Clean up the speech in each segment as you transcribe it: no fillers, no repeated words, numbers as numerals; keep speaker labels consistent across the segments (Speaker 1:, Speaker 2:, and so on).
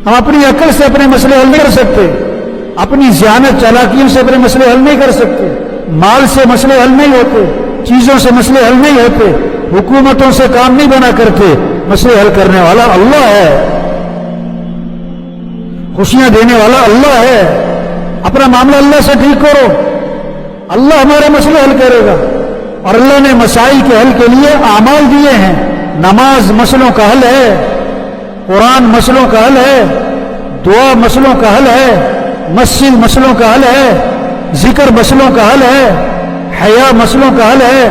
Speaker 1: ہم اپنی عقل سے اپنے مسئلے حل نہیں کر سکتے، اپنی ذہانت چالاکیوں سے اپنے مسئلے حل نہیں کر سکتے، مال سے مسئلے حل نہیں ہوتے، چیزوں سے مسئلے حل نہیں ہوتے، حکومتوں سے کام نہیں بنا کرتے۔ مسئلے حل کرنے والا اللہ ہے، خوشیاں دینے والا اللہ ہے۔ اپنا معاملہ اللہ سے ٹھیک کرو، اللہ ہمارے مسئلے حل کرے گا۔ اور اللہ نے مسائل کے حل کے لیے اعمال دیے ہیں۔ نماز مسئلوں کا حل ہے، قرآن مسئلوں کا حل ہے، دعا مسئلوں کا حل ہے، مسجد مسئلوں کا حل ہے، ذکر مسئلوں کا حل ہے، حیا مسئلوں کا حل ہے،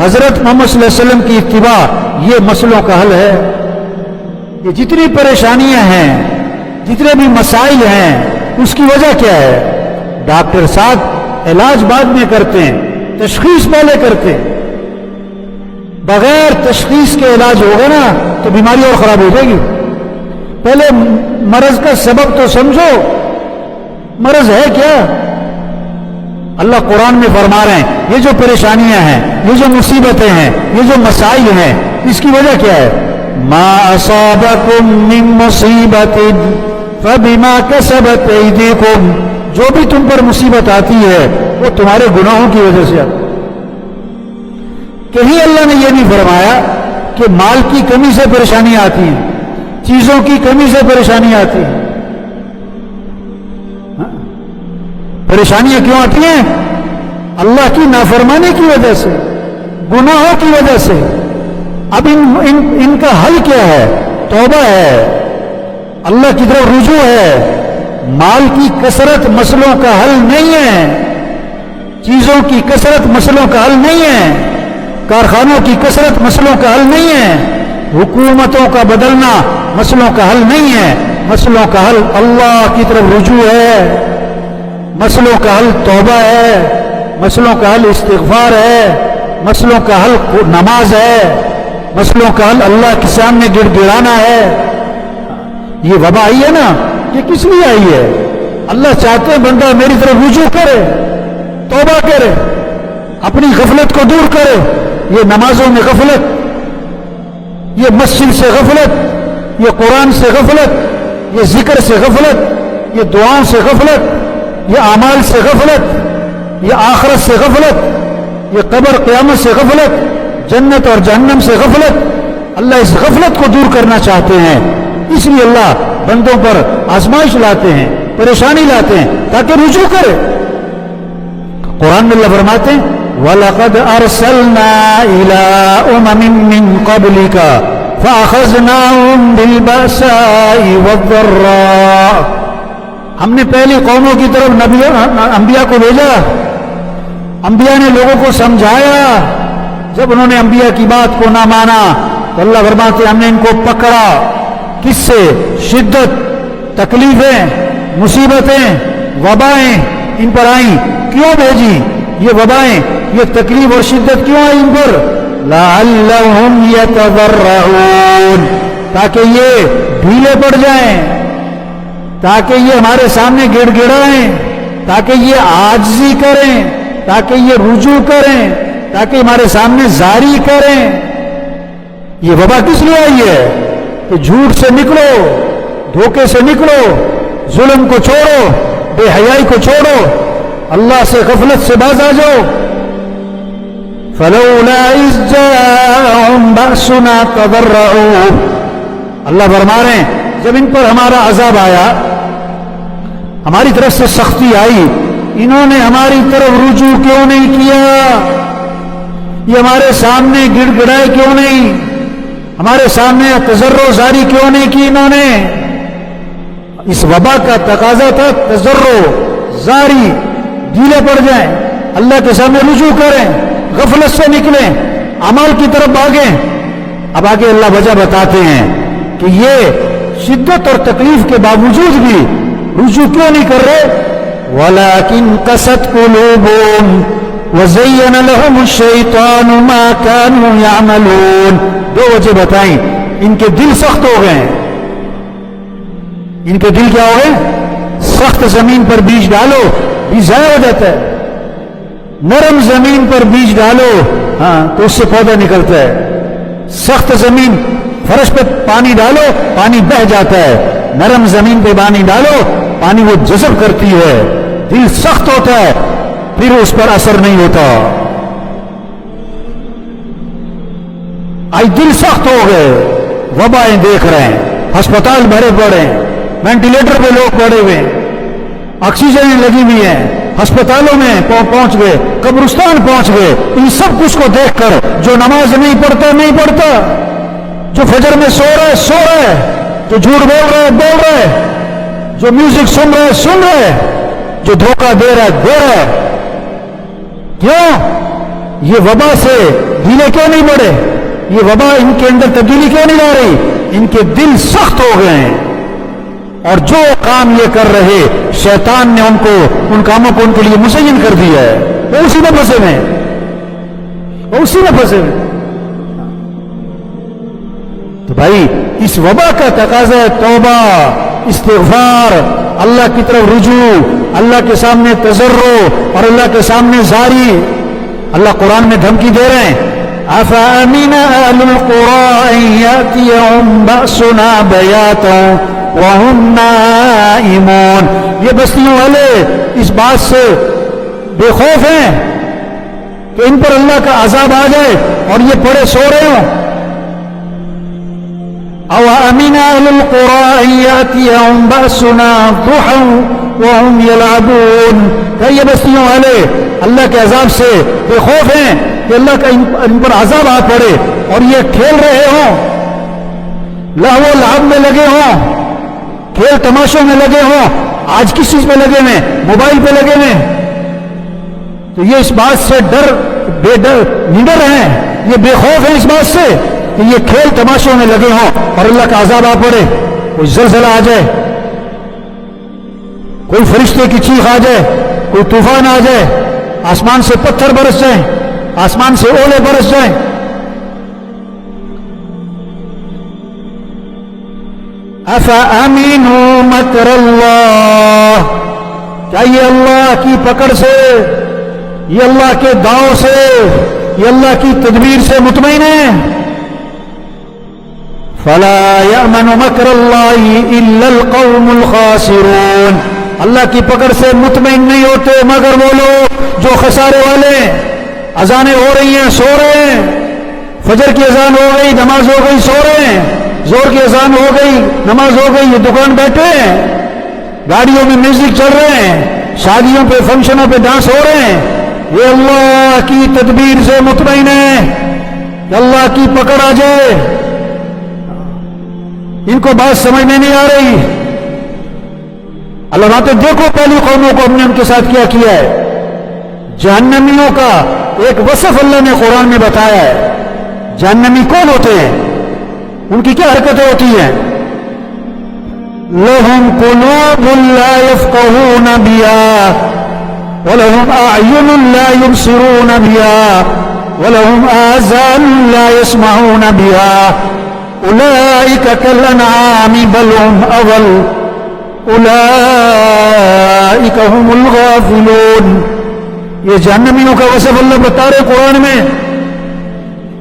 Speaker 1: حضرت محمد صلی اللہ علیہ وسلم کی اتباع یہ مسئلوں کا حل ہے۔ یہ جتنی پریشانیاں ہیں، جتنے بھی مسائل ہیں، اس کی وجہ کیا ہے؟ ڈاکٹر صاحب علاج بعد میں کرتے ہیں، تشخیص پہلے کرتے ہیں۔ بغیر تشخیص کے علاج ہوگا نا تو بیماری اور خراب ہو جائے گی۔ پہلے مرض کا سبب تو سمجھو، مرض ہے کیا؟ اللہ قرآن میں فرما رہے ہیں یہ جو پریشانیاں ہیں، یہ جو مصیبتیں ہیں، یہ جو مسائل ہیں، اس کی وجہ کیا ہے؟ ما اصابکم من مصیبت فبما کسبت ایدیکم، جو بھی تم پر مصیبت آتی ہے وہ تمہارے گناہوں کی وجہ سے آتی ہے۔ کہیں اللہ نے یہ نہیں فرمایا کہ مال کی کمی سے پریشانیاں آتی ہیں، چیزوں کی کمی سے پریشانیاں آتی ہیں۔ پریشانیاں کیوں آتی ہیں؟ اللہ کی نافرمانی کی وجہ سے، گناہوں کی وجہ سے۔ اب ان کا حل کیا ہے؟ توبہ ہے، اللہ کی طرف رجوع ہے۔ مال کی کثرت مسئلوں کا حل نہیں ہے، چیزوں کی کثرت مسئلوں کا حل نہیں ہے، کارخانوں کی کثرت مسئلوں کا حل نہیں ہے، حکومتوں کا بدلنا مسئلوں کا حل نہیں ہے۔ مسئلوں کا حل اللہ کی طرف رجوع ہے، مسئلوں کا حل توبہ ہے، مسئلوں کا حل استغفار ہے، مسئلوں کا حل نماز ہے، مسئلوں کا حل اللہ کے سامنے گڑ گڑانا ہے۔ یہ وبا آئی ہے نا، یہ کس لیے آئی ہے؟ اللہ چاہتے ہیں بندہ میری طرف رجوع کرے، توبہ کرے، اپنی غفلت کو دور کرے۔ یہ نمازوں میں غفلت، یہ مسجد سے غفلت، یہ قرآن سے غفلت، یہ ذکر سے غفلت، یہ دعاؤں سے غفلت، یہ اعمال سے غفلت، یہ آخرت سے غفلت، یہ قبر قیامت سے غفلت، جنت اور جہنم سے غفلت۔ اللہ اس غفلت کو دور کرنا چاہتے ہیں، اس لیے اللہ بندوں پر آزمائش لاتے ہیں، پریشانی لاتے ہیں تاکہ رجوع کرے۔ قرآن میں اللہ فرماتے ہیں وَلَقَدْ أَرْسَلْنَا إِلَىٰ أُمَمٍ مِّن قَبْلِكَ فَأَخَذْنَاهُمْ بِالْبَأْسَاءِ وَالضَّرَّاءِ، ہم نے پہلی قوموں کی طرف انبیاء کو بھیجا، انبیاء نے لوگوں کو سمجھایا، جب انہوں نے انبیاء کی بات کو نہ مانا تو اللہ فرماتے ہم نے ان کو پکڑا۔ کس سے؟ شدت، تکلیفیں، مصیبتیں، وبائیں ان پر آئیں۔ کیوں بھیجی یہ وبائیں، یہ تکلیف اور شدت کیوں آئی ان پر؟ لعلہم یتضرعون، تاکہ یہ ڈھیلے پڑ جائیں، تاکہ یہ ہمارے سامنے گڑ گڑائیں، تاکہ یہ عاجزی کریں، تاکہ یہ رجوع کریں، تاکہ ہمارے سامنے زاری کریں۔ یہ وبا کس لیے آئی ہے؟ کہ جھوٹ سے نکلو، دھوکے سے نکلو، ظلم کو چھوڑو، بے حیائی کو چھوڑو، اللہ سے غفلت سے باز آ جاؤ۔ فَلَوْلَا إِذْ جَاءَهُمْ بَأْسُنَا تَضَرَّعُوا، اللہ فرما رہے ہیں جب ان پر ہمارا عذاب آیا، ہماری طرف سے سختی آئی، انہوں نے ہماری طرف رجوع کیوں نہیں کیا؟ یہ ہمارے سامنے گڑ گڑائے کیوں نہیں؟ ہمارے سامنے تضرع زاری کیوں نہیں کی انہوں نے؟ اس وبا کا تقاضا تھا تضرع زاری، ڈھیلے پڑ جائیں، اللہ کے سامنے رجوع کریں، غفلت سے نکلیں، عمل کی طرف بھاگیں۔ اب آگے اللہ وجہ بتاتے ہیں کہ یہ شدت اور تکلیف کے باوجود بھی رجوع کیوں نہیں کر رہے؟ وَلَكِنْ قَسَتْ قُلُوبُهُمْ وَزَيَّنَ لَهُمُ الشَّيْطَانُ مَا كَانُوا يَعْمَلُونَ۔ دو وجہ بتائیں، ان کے دل سخت ہو گئے، ان کے دل کیا ہو گئے؟ سخت زمین پر بیج ڈالو، بیج ضائع ہو جاتا ہے، نرم زمین پر بیج ڈالو ہاں تو اس سے پودا نکلتا ہے، سخت زمین فرش پہ پانی ڈالو پانی بہہ جاتا ہے، نرم زمین پہ پانی ڈالو، پانی وہ جذب کرتی ہے، دل سخت ہوتا ہے پھر اس پر اثر نہیں ہوتا۔ آج دل سخت ہو گئے، وبائیں دیکھ رہے ہیں، ہسپتال بھرے پڑے ہیں، وینٹیلیٹر پہ لوگ پڑے ہوئے ہیں، آکسیجن لگی ہوئی ہیں، ہسپتالوں میں پہنچ گئے، قبرستان پہنچ گئے۔ ان سب کچھ کو دیکھ کر جو نماز نہیں پڑھتا، جو فجر میں سو رہا ہے، جو جھوٹ بول رہا ہے، جو میوزک سن رہا ہے، جو دھوکہ دے رہا ہے، کیوں؟ یہ وبا سے ڈھیلے کیوں نہیں پڑے؟ یہ وبا ان کے اندر تبدیلی کیوں نہیں لا رہی؟ ان کے دل سخت ہو گئے ہیں، اور جو کام یہ کر رہے شیطان نے ان کاموں کو ان کے لیے مزین کر دیا ہے، وہ اسی میں پھنسے ہوئے۔ تو بھائی اس وبا کا تقاضا ہے توبہ، استغفار، اللہ کی طرف رجوع، اللہ کے سامنے تضرع اور اللہ کے سامنے زاری۔ اللہ قرآن میں دھمکی دے رہے ہیں، أَفَأَمِنَ أَهْلُ الْقُرَىٰ أَن يَأْتِيَهُمْ بَأْسُنَا بَيَاتًا وَهُمْ نَائِمُونَ۔ یہ بستیوں والے اس بات سے بے خوف ہیں کہ ان پر اللہ کا عذاب آ جائے اور یہ پڑے سو رہے ہوں۔ أَوَأَمِنَ أَهْلُ الْقُرَىٰ أَن يَأْتِيَهُمْ بَأْسُنَا ضُحًى وَهُمْ يَلْعَبُونَ۔ کہ یہ بستیوں والے اللہ کے عذاب سے بے خوف ہیں کہ اللہ کا ان پر عذاب آ پڑے اور یہ کھیل رہے ہوں، لہو و لعب میں لگے ہوں، کھیل تماشوں میں لگے ہوں۔ آج کس چیز پہ لگے ہوئے؟ موبائل پہ لگے ہوئے۔ تو یہ اس بات سے نڈر ہیں، یہ بے خوف ہیں اس بات سے کہ یہ کھیل تماشوں میں لگے ہوں اور اللہ کا عذاب آ پڑے، کوئی زلزلہ آ جائے، کوئی فرشتے کی چیخ آ جائے، کوئی طوفان آ جائے، آسمان سے پتھر برس جائیں، آسمان سے اولے برس جائیں۔ افامنوا مکر اللہ، کیا یہ اللہ کی پکڑ سے، یہ اللہ کے داؤ سے، یہ اللہ کی تدبیر سے مطمئن ہے؟ فلا یأمن مکر اللہ الا القوم الخاسرون۔ اللہ کی پکڑ سے مطمئن نہیں ہوتے مگر وہ لوگ جو خسارے والے ہیں۔ اذانیں ہو رہی ہیں، سو رہے ہیں، فجر کی اذان ہو گئی، نماز ہو گئی، سو رہے ہیں، زور کی اذان ہو گئی، نماز ہو گئی، یہ دکان بیٹھے ہیں، گاڑیوں میں میوزک چل رہے ہیں، شادیوں پہ فنکشنوں پہ ڈانس ہو رہے ہیں۔ یہ اللہ کی تدبیر سے مطمئن ہے کہ اللہ کی پکڑ آ جائے۔ ان کو بات سمجھ میں نہیں آ رہی۔ اللہ باتیں دیکھو، پہلی قوموں کو ہم نے ان کے ساتھ کیا کیا ہے۔ جہنمیوں کا ایک وصف اللہ نے قرآن میں بتایا ہے۔ جہنمی کون ہوتے ہیں؟ ان کی کیا حرکتیں ہوتی ہیں؟ لَهُمْ قُلُوبٌ لَا يَفْقَهُونَ بِهَا وَلَهُمْ أَعْيُنٌ لَا يُبْصِرُونَ بِهَا وَلَهُمْ آذَانٌ لَا يَسْمَعُونَ بِهَا أُولَئِكَ كَالْأَنْعَامِ بَلْ هُمْ أَضَلُّ أُولَئِكَ هُمُ الْغَافِلُونَ۔ یہ جہنمیوں کا وصف اللہ بتا رہے قرآن میں۔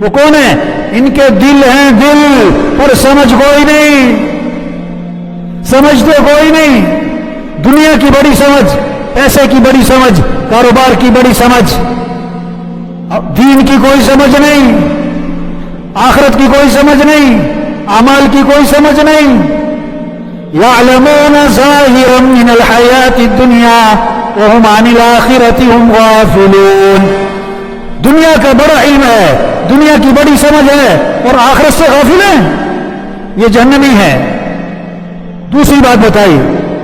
Speaker 1: وہ کون ہے؟ ان کے دل ہیں، دل پر سمجھ کوئی نہیں، سمجھتے کوئی نہیں۔ دنیا کی بڑی سمجھ، پیسے کی بڑی سمجھ، کاروبار کی بڑی سمجھ، دین کی کوئی سمجھ نہیں، آخرت کی کوئی سمجھ نہیں، اعمال کی کوئی سمجھ نہیں۔ يَعْلَمُونَ ظَاهِرًا مِنَ الْحَيَاةِ الدُّنْيَا وَهُمْ عَنِ الْآخِرَةِ هُمْ غَافِلُونَ۔ دنیا کا بڑا علم ہے، دنیا کی بڑی سمجھ ہے اور آخرت سے غافل ہیں، یہ جہنمی ہے۔ دوسری بات بتائی،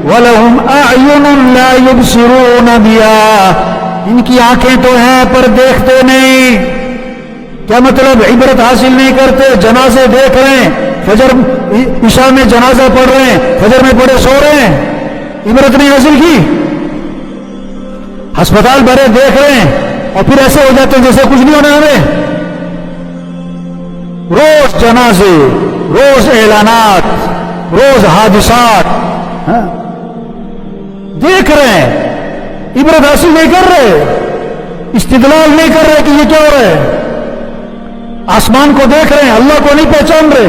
Speaker 1: وَلَهُمْ أَعْيُنٌ لَا يُبْصِرُونَ بِهَا۔ ان کی آنکھیں تو ہیں پر دیکھتے نہیں۔ کیا مطلب؟ عبرت حاصل نہیں کرتے، جنازے دیکھ رہے ہیں، فجر عشاء میں جنازہ پڑھ رہے ہیں، فجر میں پڑھے سو رہے ہیں، عبرت نہیں حاصل کی۔ ہسپتال بھرے دیکھ رہے ہیں اور پھر ایسے ہو جاتے ہیں جیسے کچھ نہیں ہونا ہمیں۔ روز جنازے، روز اعلانات، روز حادثات دیکھ رہے ہیں، عبرت حاصل نہیں کر رہے، استدلال نہیں کر رہے کہ یہ کیا ہو رہا ہے۔ آسمان کو دیکھ رہے ہیں، اللہ کو نہیں پہچان رہے،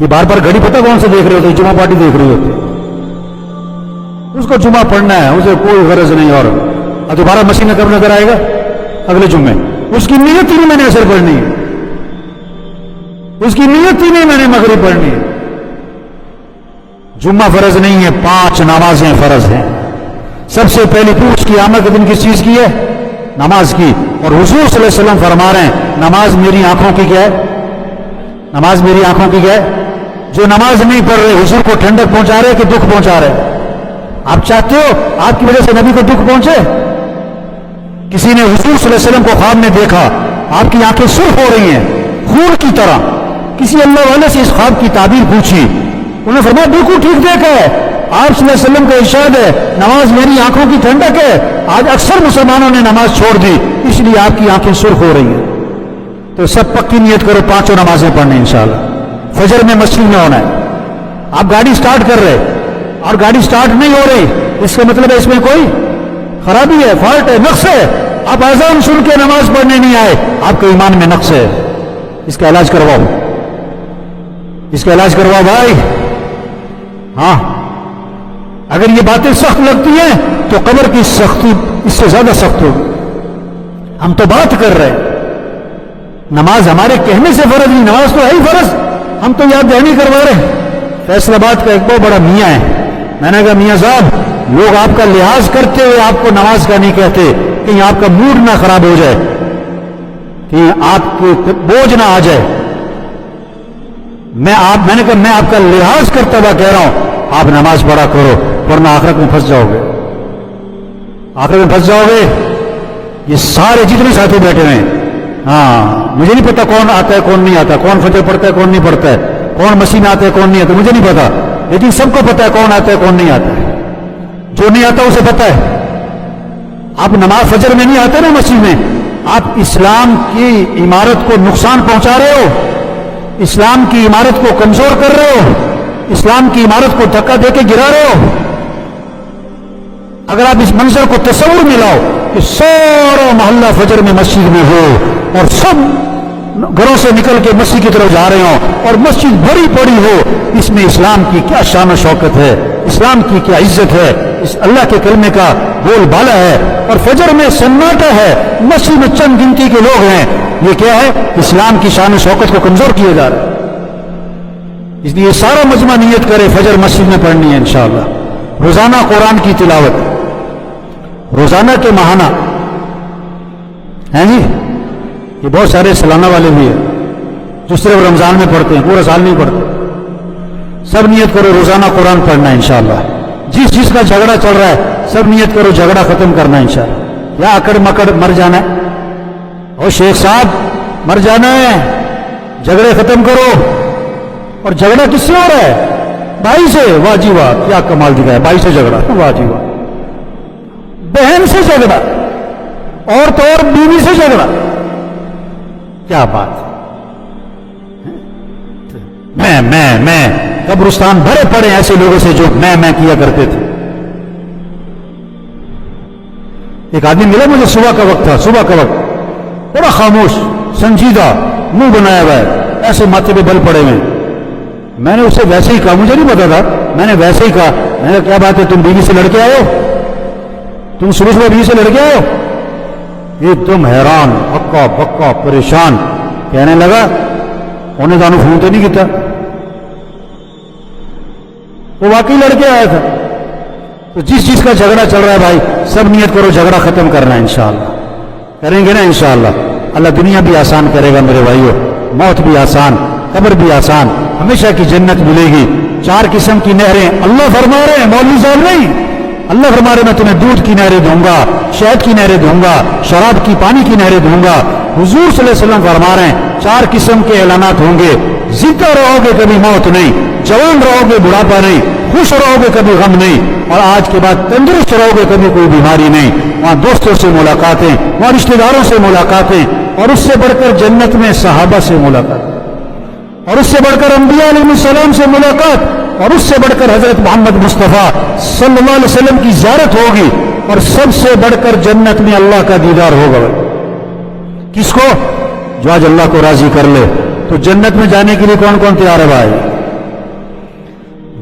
Speaker 1: یہ بار بار گھڑی پتہ کون سے دیکھ رہے ہوتے ہیں؟ جمعہ پارٹی دیکھ رہے ہوتے ہیں. اس کو جمعہ پڑھنا ہے، اسے کوئی غرض نہیں. اور دوبارہ مسیح میں کب نظر آئے گا؟ اگلے جمعے. اس کی نیت ہی نہیں میں نے اثر پڑھنی ہے، اس کی نیت ہی نہیں میں نے مغرب پڑھنی ہے. جمعہ فرض نہیں ہے، 5 نمازیں فرض ہیں. سب سے پہلی پوچھ کی آمد کے دن کس چیز کی ہے؟ نماز کی. اور حضور صلی اللہ علیہ وسلم فرما رہے ہیں نماز میری آنکھوں کی کیا ہے؟ نماز میری آنکھوں کی کیا ہے؟ جو نماز نہیں پڑھ رہے حضور کو ٹھنڈک پہنچا رہے کہ دکھ پہنچا رہے؟ آپ چاہتے ہو آپ کی وجہ سے نبی کو دکھ پہنچے؟ کسی نے حضور صلی اللہ علیہ وسلم کو خواب میں دیکھا، آپ کی آنکھیں سرخ ہو رہی ہیں خون کی طرح. کسی اللہ والے سے اس خواب کی تعبیر پوچھی، انہوں نے فرمایا بالکل ٹھیک دیکھا ہے. آپ صلی اللہ علیہ وسلم کا ارشاد ہے نماز میری آنکھوں کی ٹھنڈک ہے. آج اکثر مسلمانوں نے نماز چھوڑ دی، اس لیے آپ کی آنکھیں سرخ ہو رہی ہیں. تو سب پکی نیت کرو 5 نمازیں پڑھنے انشاءاللہ. فجر میں مسجد میں ہونا ہے. آپ گاڑی سٹارٹ کر رہے اور گاڑی سٹارٹ نہیں ہو رہی، اس کا مطلب ہے اس میں کوئی خرابی ہے، فالٹ ہے، نقص ہے. آپ اذان سن کے نماز پڑھنے نہیں آئے، آپ کے ایمان میں نقص ہے. اس کا علاج کرواؤ، اس کا علاج کرواؤ بھائی. ہاں اگر یہ باتیں سخت لگتی ہیں تو قبر کی سختی اس سے زیادہ سخت ہو. ہم تو بات کر رہے ہیں، نماز ہمارے کہنے سے فرض نہیں، نماز تو ہے ہی فرض، ہم تو یاد دہانی کروا رہے ہیں. فیصل آباد کا ایک بہت بڑا میاں ہے، میں نے کہا میاں صاحب لوگ آپ کا لحاظ کرتے ہوئے آپ کو نماز کا نہیں کہتے، کہیں آپ کا موڈ نہ خراب ہو جائے، کہیں آپ کے بوجھ نہ آ جائے. میں نے کہا میں آپ کا لحاظ کرتا ہوا کہہ رہا ہوں آپ نماز پڑھا کرو ورنہ آخرت میں پھنس جاؤ گے. آخرت میں پھنس جاؤ گے. یہ سارے جتنے ساتھی بیٹھے ہوئے ہیں، ہاں مجھے نہیں پتا کون آتا ہے کون نہیں آتا، کون فجر پڑھتا ہے کون نہیں پڑھتا ہے، کون مسیح میں آتا ہے کون نہیں آتا، مجھے نہیں پتا، لیکن سب کو پتا ہے کون آتا ہے کون نہیں آتا ہے. جو نہیں آتا اسے پتا ہے. آپ نماز فجر میں نہیں آتے نا مسجد میں، آپ اسلام کی عمارت کو نقصان پہنچا رہے ہو، اسلام کی عمارت کو کمزور کر رہے ہو، اسلام کی عمارت کو دھکا دے کے گرا رہے ہو. اگر آپ اس منظر کو تصور میں لاؤ کہ سارا محلہ فجر میں مسجد میں ہو اور سب گھروں سے نکل کے مسجد کی طرف جا رہے ہوں اور مسجد بھری پڑی ہو، اس میں اسلام کی کیا شان و شوکت ہے، اسلام کی کیا عزت ہے، اس اللہ کے کلمے کا بول بالا ہے. اور فجر میں سناٹا ہے، مسجد میں چند گنتی کے لوگ ہیں، یہ کیا ہے؟ اسلام کی شان و شوکت کو کمزور کیا جا رہا ہے. اس لیے سارا مجمع نیت کرے فجر مسجد میں پڑھنی ہے انشاءاللہ. روزانہ قرآن کی تلاوت، روزانہ کے ماہانہ ہیں جی. یہ بہت سارے سالانہ والے بھی ہیں جو صرف رمضان میں پڑھتے ہیں، پورا سال نہیں پڑھتے. سب نیت کرو روزانہ قرآن پڑھنا ہے انشاءاللہ. جس چیز کا جھگڑا چل رہا ہے سب نیت کرو جھگڑا ختم کرنا ہے انشاءاللہ. یا اکڑ مکڑ مر جانا ہے، اور شیخ صاحب مر جانا ہے، جھگڑے ختم کرو. اور جھگڑا کس سے ہو رہا ہے؟ بھائی سے. واہ جی واہ، کیا کمال دکھایا، بھائی سے جھگڑا، واہ جی واہ. بہن سے جھگڑا، اور تو اور بیوی سے جھگڑا، کیا بات. میں قبرستان بھرے پڑے ایسے لوگوں سے جو میں کیا کرتے تھے. ایک آدمی ملا مجھے، صبح کا وقت تھا، صبح کا وقت، بڑا خاموش سنجیدہ، منہ بنایا ہوا ہے، ایسے ماتھے پہ بل پڑے ہوئے. میں نے اسے ویسے ہی کہا، مجھے نہیں پتا تھا، میں نے ویسے ہی کہا، میں نے کیا بات ہے تم بیوی سے لڑکے آئے ہو، تم صبح بیوی سے لڑکے آئے ہو؟ ایک دم حیران، ہکا بکا پریشان. کہنے لگا انہیں دانو فون تو نہیں کیتا، وہ واقعی لڑکے آیا تھا. تو جس چیز کا جھگڑا چل رہا ہے بھائی سب نیت کرو جھگڑا ختم کرنا ہے انشاءاللہ. کریں گے نا انشاءاللہ. اللہ دنیا بھی آسان کرے گا میرے بھائیو، موت بھی آسان، قبر بھی آسان، ہمیشہ کی جنت ملے گی. 4 قسم کی نہریں اللہ فرما رہے ہیں، مولوی صاحب نہیں. اللہ فرما رہے میں تمہیں دودھ کی نہریں دوں گا، شہد کی نہریں دوں گا، شراب کی پانی کی نہریں دوں گا. حضور صلی اللہ علیہ وسلم فرما رہے ہیں 4 قسم کے اعلانات ہوں گے. زندہ رہو گے کبھی موت نہیں، جوان رہو گے بڑھاپا نہیں، خوش رہو گے کبھی غم نہیں، اور آج کے بعد تندرست رہو گے کبھی کوئی بیماری نہیں. وہاں دوستوں سے ملاقاتیں، وہاں رشتہ داروں سے ملاقاتیں، اور اس سے بڑھ کر جنت میں صحابہ سے ملاقات، اور اس سے بڑھ کر انبیاء علیہ السلام سے ملاقات، اور اس سے بڑھ کر حضرت محمد مصطفیٰ صلی اللہ علیہ وسلم کی زیارت ہوگی، اور سب سے بڑھ کر جنت میں اللہ کا دیدار ہوگا. کس کو؟ جو آج اللہ کو راضی کر لے. تو جنت میں جانے کے لیے کون کون تیار ہے بھائی؟